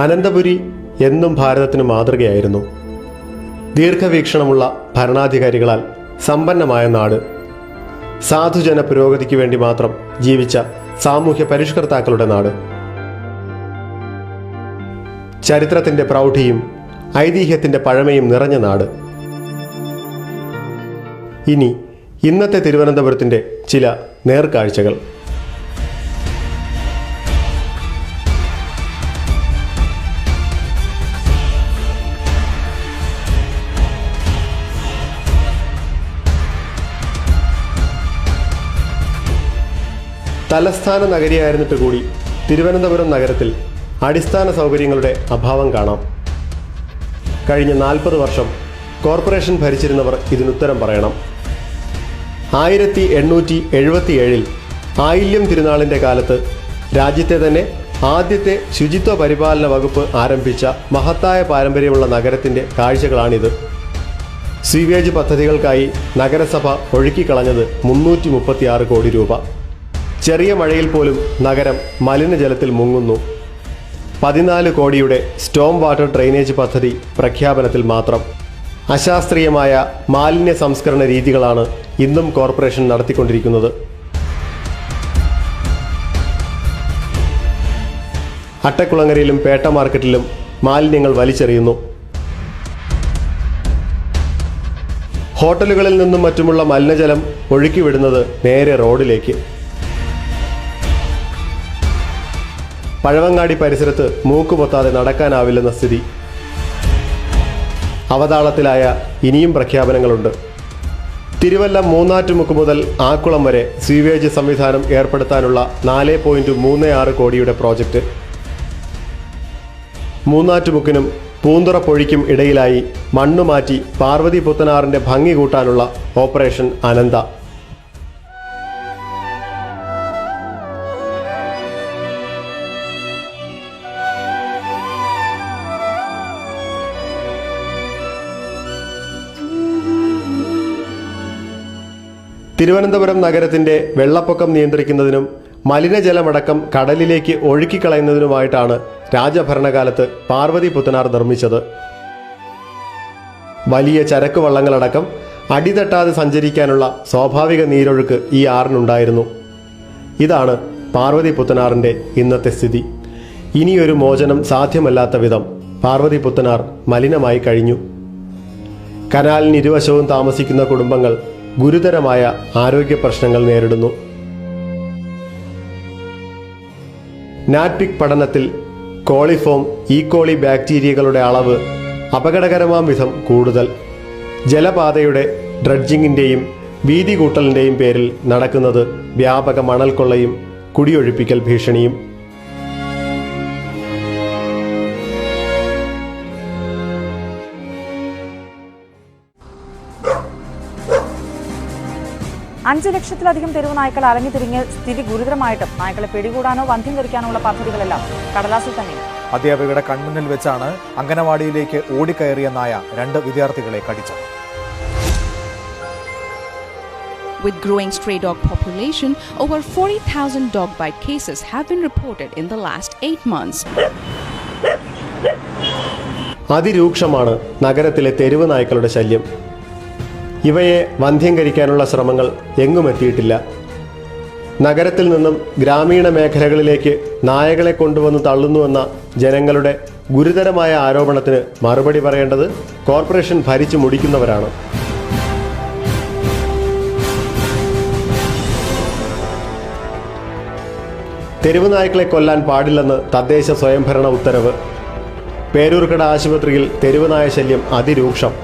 അനന്തപുരി എന്നും ഭാരതത്തിന് മാതൃകയായിരുന്നു. ദീർഘവീക്ഷണമുള്ള ഭരണാധികാരികളാൽ സമ്പന്നമായ നാട്, സാധുജന പുരോഗതിക്ക് വേണ്ടി മാത്രം ജീവിച്ച സാമൂഹ്യ പരിഷ്കർത്താക്കളുടെ നാട്, ചരിത്രത്തിൻ്റെ പ്രൗഢിയും ഐതിഹ്യത്തിൻ്റെ പഴമയും നിറഞ്ഞ നാട്. ഇനി ഇന്നത്തെ തിരുവനന്തപുരത്തിൻ്റെ ചില നേർക്കാഴ്ചകൾ. തലസ്ഥാന നഗരിയായിരുന്നിട്ട് കൂടി തിരുവനന്തപുരം നഗരത്തിൽ അടിസ്ഥാന സൗകര്യങ്ങളുടെ അഭാവം കാണാം. കഴിഞ്ഞ 40 വർഷം കോർപ്പറേഷൻ ഭരിച്ചിരുന്നവർ ഇതിനുത്തരം പറയണം. 1877 ആയില്യം തിരുനാളിൻ്റെ കാലത്ത് രാജ്യത്തെ തന്നെ ആദ്യത്തെ ശുചിത്വ പരിപാലന വകുപ്പ് ആരംഭിച്ച മഹത്തായ പാരമ്പര്യമുള്ള നഗരത്തിൻ്റെ കാഴ്ചകളാണിത്. സ്വീവേജ് പദ്ധതികൾക്കായി നഗരസഭ ഒഴുക്കിക്കളഞ്ഞത് 336 കോടി രൂപ. ചെറിയ മഴയിൽ പോലും നഗരം മലിനജലത്തിൽ മുങ്ങുന്നു. 14 കോടിയുടെ സ്റ്റോം വാട്ടർ ഡ്രെയിനേജ് പദ്ധതി പ്രഖ്യാപനത്തിൽ മാത്രം. അശാസ്ത്രീയമായ മാലിന്യ സംസ്കരണ രീതികളാണ് ഇന്നും കോർപ്പറേഷൻ നടത്തിക്കൊണ്ടിരിക്കുന്നത്. അട്ടക്കുളങ്ങരയിലും പേട്ട മാർക്കറ്റിലും മാലിന്യങ്ങൾ വലിച്ചെറിയുന്നു. ഹോട്ടലുകളിൽ നിന്നും മറ്റുമുള്ള മലിനജലം ഒഴുക്കിവിടുന്നത് നേരെ റോഡിലേക്ക്. പഴവങ്ങാടി പരിസരത്ത് മൂക്കുപൊത്താതെ നടക്കാനാവില്ലെന്ന സ്ഥിതി. അവതാളത്തിലായ ഇനിയും പ്രഖ്യാപനങ്ങളുണ്ട്. തിരുവല്ല മൂന്നാറ്റുമുക്ക് മുതൽ ആക്കുളം വരെ സ്വീവേജ് സംവിധാനം ഏർപ്പെടുത്താനുള്ള 4.36 കോടിയുടെ പ്രോജക്റ്റ്. മൂന്നാറ്റുമുക്കിനും പൂന്തുറപ്പൊഴിക്കും ഇടയിലായി മണ്ണുമാറ്റി പാർവതി പുത്തനാറിൻ്റെ ഭംഗി കൂട്ടാനുള്ള ഓപ്പറേഷൻ അനന്ത. തിരുവനന്തപുരം നഗരത്തിൻ്റെ വെള്ളപ്പൊക്കം നിയന്ത്രിക്കുന്നതിനും മലിനജലമടക്കം കടലിലേക്ക് ഒഴുക്കിക്കളയുന്നതിനുമായിട്ടാണ് രാജഭരണകാലത്ത് പാർവതി പുത്തനാർ നിർമ്മിച്ചത്. വലിയ ചരക്ക് വള്ളങ്ങളടക്കം അടിതട്ടാതെ സഞ്ചരിക്കാനുള്ള സ്വാഭാവിക നീരൊഴുക്ക് ഈ ആറിനുണ്ടായിരുന്നു. ഇതാണ് പാർവതി പുത്തനാറിൻ്റെ ഇന്നത്തെ സ്ഥിതി. ഇനിയൊരു മോചനം സാധ്യമല്ലാത്ത വിധം പാർവതി പുത്തനാർ മലിനമായി കഴിഞ്ഞു. കനാലിന് ഇരുവശവും താമസിക്കുന്ന കുടുംബങ്ങൾ ഗുരുതരമായ ആരോഗ്യ പ്രശ്നങ്ങൾ നേരിടുന്നു. നാറ്റ്പിക് പഠനത്തിൽ കോളിഫോം ഈക്കോളി ബാക്ടീരിയകളുടെ അളവ് അപകടകരമാം വിധം കൂടുതൽ. ജലപാതയുടെ ഡ്രഡ്ജിങ്ങിൻ്റെയും വീതി കൂട്ടലിൻ്റെയും പേരിൽ നടക്കുന്നത് വ്യാപക മണൽക്കൊള്ളയും കുടിയൊഴിപ്പിക്കൽ ഭീഷണിയും. അഞ്ച് ലക്ഷത്തിലധികം തെരുവ് നായ്ക്കൾ അലഞ്ഞുതിരിഞ്ഞ് സ്ഥിതി ഗുരുതരമായിട്ടും നായ്ക്കളെ പിടികൂടാനോ വന്ധ്യംകരിക്കാനുള്ള പദ്ധതികളെല്ലാം കടലാസിൽ തന്നെ. അധ്യാപികയുടെ കൺമുന്നിൽ വെച്ചാണ് അംഗനവാടിയിലേക്ക് ഓടിക്കയറിയ നായ 2 വിദ്യാർത്ഥികളെ കടിച്ചത്. With growing stray dog population, over 40,000 dog bite cases have been reported in the last 8 months. അതിരൂക്ഷമാണ് നഗരത്തിലെ തെരുവ് നായ്ക്കളുടെ ശല്യം. ഇവയെ വന്ധ്യംകരിക്കാനുള്ള ശ്രമങ്ങൾ എങ്ങും എത്തിയിട്ടില്ല. നഗരത്തിൽ നിന്നും ഗ്രാമീണ മേഖലകളിലേക്ക് നായകളെ കൊണ്ടുവന്ന് തള്ളുന്നുവെന്ന ജനങ്ങളുടെ ഗുരുതരമായ ആരോപണത്തിന് മറുപടി പറയേണ്ടത് കോർപ്പറേഷൻ ഭരിച്ചു മുടിക്കുന്നവരാണ്. തെരുവ് നായ്ക്കളെ കൊല്ലാൻ പാടില്ലെന്ന് തദ്ദേശ സ്വയംഭരണ ഉത്തരവ്. പേരൂർക്കട ആശുപത്രിയിൽ തെരുവ് നായ ശല്യം അതിരൂക്ഷം.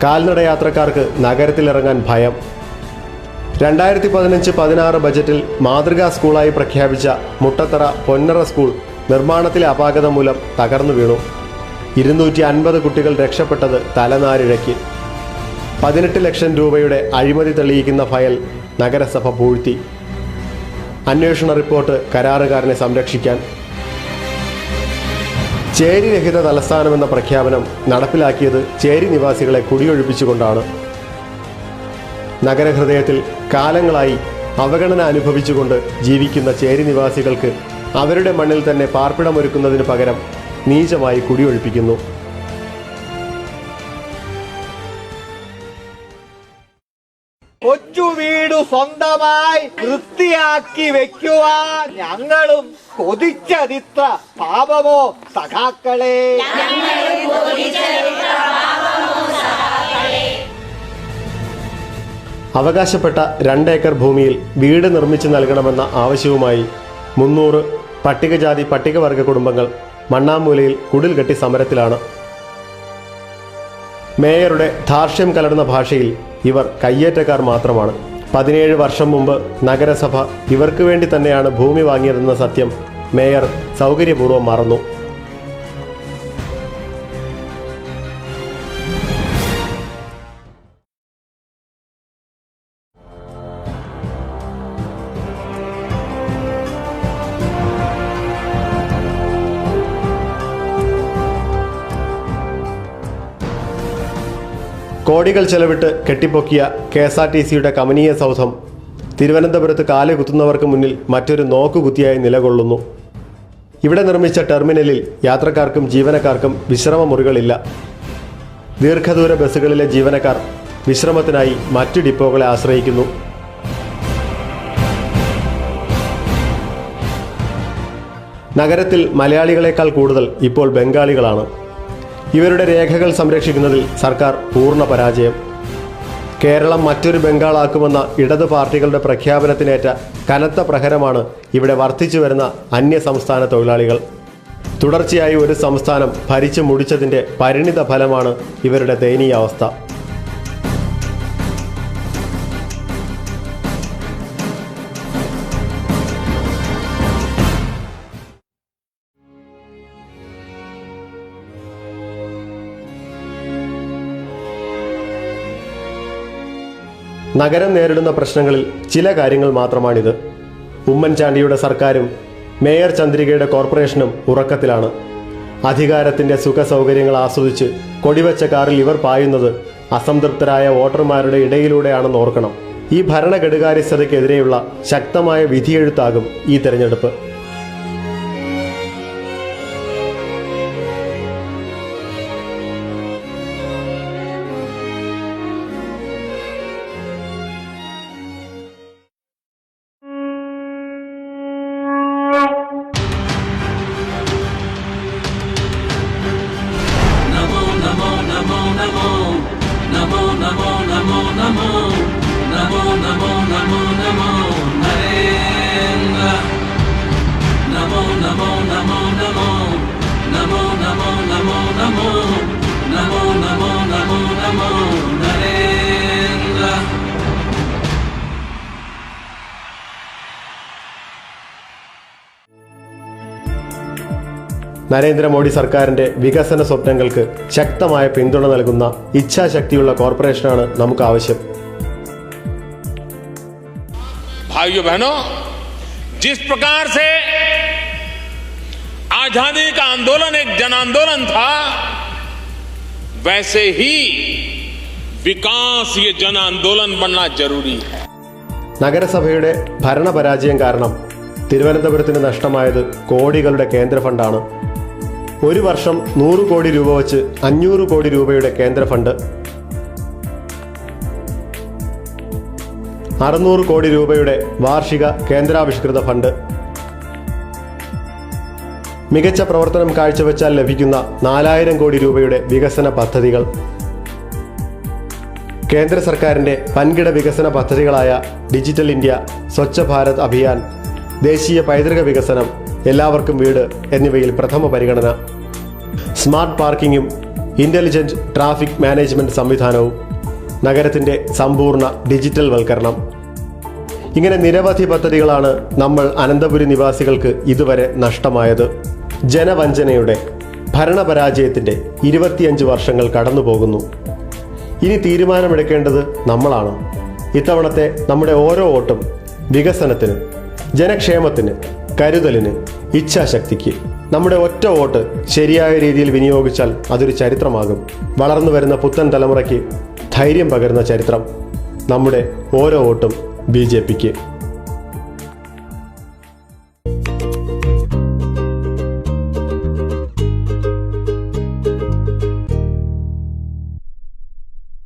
കാൽനടയാത്രക്കാർക്ക് നഗരത്തിലിറങ്ങാൻ ഭയം. 2015-16 ബജറ്റിൽ മാതൃകാ സ്കൂളായി പ്രഖ്യാപിച്ച മുട്ടത്തറ പൊന്നറ സ്കൂൾ നിർമ്മാണത്തിലെ അപാകത മൂലം തകർന്നു വീണു. 250 കുട്ടികൾ രക്ഷപ്പെട്ടത് തലനാരിഴയ്ക്ക്. 18 ലക്ഷം രൂപയുടെ അഴിമതി തെളിയിക്കുന്ന ഫയൽ നഗരസഭ പൂഴ്ത്തി. അന്വേഷണ റിപ്പോർട്ട് കരാറുകാരനെ സംരക്ഷിക്കാൻ. ചേരിരഹിത തലസ്ഥാനമെന്ന പ്രഖ്യാപനം നടപ്പിലാക്കിയത് ചേരി നിവാസികളെ കുടിയൊഴിപ്പിച്ചുകൊണ്ടാണ്. നഗരഹൃദയത്തിൽ കാലങ്ങളായി അവഗണന അനുഭവിച്ചുകൊണ്ട് ജീവിക്കുന്ന ചേരി നിവാസികൾക്ക് അവരുടെ മണ്ണിൽ തന്നെ പാർപ്പിടമൊരുക്കുന്നതിന് പകരം നീചമായി കുടിയൊഴിപ്പിക്കുന്നു. കൊച്ചു വീട് സ്വന്തമായി വൃത്തിയാക്കി വെക്കുവാൻ ഞങ്ങളും കൊതിച്ചതിത്ര പാപമോ സഖാക്കളെ. അവകാശപ്പെട്ട 2 ഏക്കർ ഭൂമിയിൽ വീട് നിർമ്മിച്ചു നൽകണമെന്ന ആവശ്യവുമായി 300 പട്ടികജാതി പട്ടികവർഗ കുടുംബങ്ങൾ മണ്ണാമൂലയിൽ കുടിൽ കെട്ടി സമരത്തിലാണ്. മേയറുടെ ധാർഷ്ട്യം കലർന്ന ഭാഷയിൽ ഇവർ കയ്യേറ്റക്കാർ മാത്രമാണ്. 17 വർഷം മുമ്പ് നഗരസഭ ഇവർക്ക് വേണ്ടി തന്നെയാണ് ഭൂമി വാങ്ങിയതെന്ന സത്യം മേയർ സൗകര്യപൂർവ്വം മറന്നു. കോടികൾ ചെലവിട്ട് കെട്ടിപ്പൊക്കിയ KSRTCയുടെ കമനീയ സൗധം തിരുവനന്തപുരത്ത് കാല് കുത്തുന്നവർക്ക് മുന്നിൽ മറ്റൊരു നോക്കുകുത്തിയായി നിലകൊള്ളുന്നു. ഇവിടെ നിർമ്മിച്ച ടെർമിനലിൽ യാത്രക്കാർക്കും ജീവനക്കാർക്കും വിശ്രമമുറികളില്ല. ദീർഘദൂര ബസ്സുകളിലെ ജീവനക്കാർ വിശ്രമത്തിനായി മറ്റു ഡിപ്പോകളെ ആശ്രയിക്കുന്നു. നഗരത്തിൽ മലയാളികളെക്കാൾ കൂടുതൽ ഇപ്പോൾ ബംഗാളികളാണ്. ഇവരുടെ രേഖകൾ സംരക്ഷിക്കുന്നതിൽ സർക്കാർ പൂർണ്ണ പരാജയം. കേരളം മറ്റൊരു ബംഗാളാക്കുമെന്ന ഇടതു പാർട്ടികളുടെ പ്രഖ്യാപനത്തിനേറ്റ കനത്ത പ്രഹരമാണ് ഇവിടെ വർദ്ധിച്ചു വരുന്ന അന്യസംസ്ഥാന തൊഴിലാളികൾ. തുടർച്ചയായി ഒരു സംസ്ഥാനം ഭരിച്ചു മുടിച്ചതിൻ്റെ പരിണിത ഫലമാണ് ഇവരുടെ ദയനീയാവസ്ഥ. നഗരം നേരിടുന്ന പ്രശ്നങ്ങളിൽ ചില കാര്യങ്ങൾ മാത്രമാണിത്. ഉമ്മൻചാണ്ടിയുടെ സർക്കാരും മേയർ ചന്ദ്രികയുടെ കോർപ്പറേഷനും ഉറക്കത്തിലാണ്. അധികാരത്തിൻ്റെ സുഖ സൗകര്യങ്ങൾ ആസ്വദിച്ച് കൊടിവെച്ച കാറിൽ ഇവർ പായുന്നത് അസംതൃപ്തരായ വോട്ടർമാരുടെ ഇടയിലൂടെയാണെന്ന് ഓർക്കണം. ഈ ഭരണകെടുകാര്യസ്ഥതയ്ക്കെതിരെയുള്ള ശക്തമായ വിധിയെഴുത്താകും ഈ തെരഞ്ഞെടുപ്പ്. നരേന്ദ്രമോദി സർക്കാരിന്റെ വികസന സ്വപ്നങ്ങൾക്ക് ശക്തമായ പിന്തുണ നൽകുന്ന ഇച്ഛാശക്തിയുള്ള കോർപ്പറേഷനാണ് നമുക്ക് ആവശ്യം. भाइयों बहनों, जिस प्रकार से आजादी का आंदोलन एक जन आंदोलन था, वैसे ही विकास ये जन आंदोलन बनना जरूरी है. നഗരസഭയുടെ ഭരണപരാജയം കാരണം തിരുവനന്തപുരത്തിന് നഷ്ടമായത് കോടികളുടെ കേന്ദ്ര ഫണ്ടാണ്. ഒരു വർഷം 100 കോടി രൂപ വച്ച് 500 കോടി രൂപയുടെ കേന്ദ്ര ഫണ്ട്, 600 കോടി രൂപയുടെ വാർഷിക കേന്ദ്രാവിഷ്കൃത ഫണ്ട്, മികച്ച പ്രവർത്തനം കാഴ്ചവെച്ചാൽ ലഭിക്കുന്ന 4000 കോടി രൂപയുടെ വികസന പദ്ധതികൾ, കേന്ദ്ര സർക്കാരിൻ്റെ വൻകിട വികസന പദ്ധതികളായ ഡിജിറ്റൽ ഇന്ത്യ, സ്വച്ഛ് ഭാരത് അഭിയാൻ, ദേശീയ പൈതൃക വികസനം, എല്ലാവർക്കും വീട് എന്നിവയിൽ പ്രഥമ പരിഗണന, സ്മാർട്ട് പാർക്കിങ്ങും ഇൻ്റലിജൻറ്റ് ട്രാഫിക് മാനേജ്മെൻറ്റ് സംവിധാനവും, നഗരത്തിൻ്റെ സമ്പൂർണ്ണ ഡിജിറ്റൽ വൽക്കരണം. ഇങ്ങനെ നിരവധി പദ്ധതികളാണ് നമ്മൾ അനന്തപുരി നിവാസികൾക്ക് ഇതുവരെ നഷ്ടമായത്. ജനവഞ്ചനയുടെ ഭരണപരാജയത്തിൻ്റെ 25 വർഷങ്ങൾ കടന്നു പോകുന്നു. ഇനി തീരുമാനമെടുക്കേണ്ടത് നമ്മളാണ്. ഇത്തവണത്തെ നമ്മുടെ ഓരോ വോട്ടും വികസനത്തിന്, ജനക്ഷേമത്തിന്, കരുതലിന്, ഇച്ഛാശക്തിക്ക്. നമ്മുടെ ഒറ്റ വോട്ട് ശരിയായ രീതിയിൽ വിനിയോഗിച്ചാൽ അതൊരു ചരിത്രമാകും. വളർന്നു വരുന്ന പുത്തൻ തലമുറയ്ക്ക് ധൈര്യം പകരുന്ന ചരിത്രം. നമ്മുടെ ഓരോ വോട്ടും BJPക്ക്.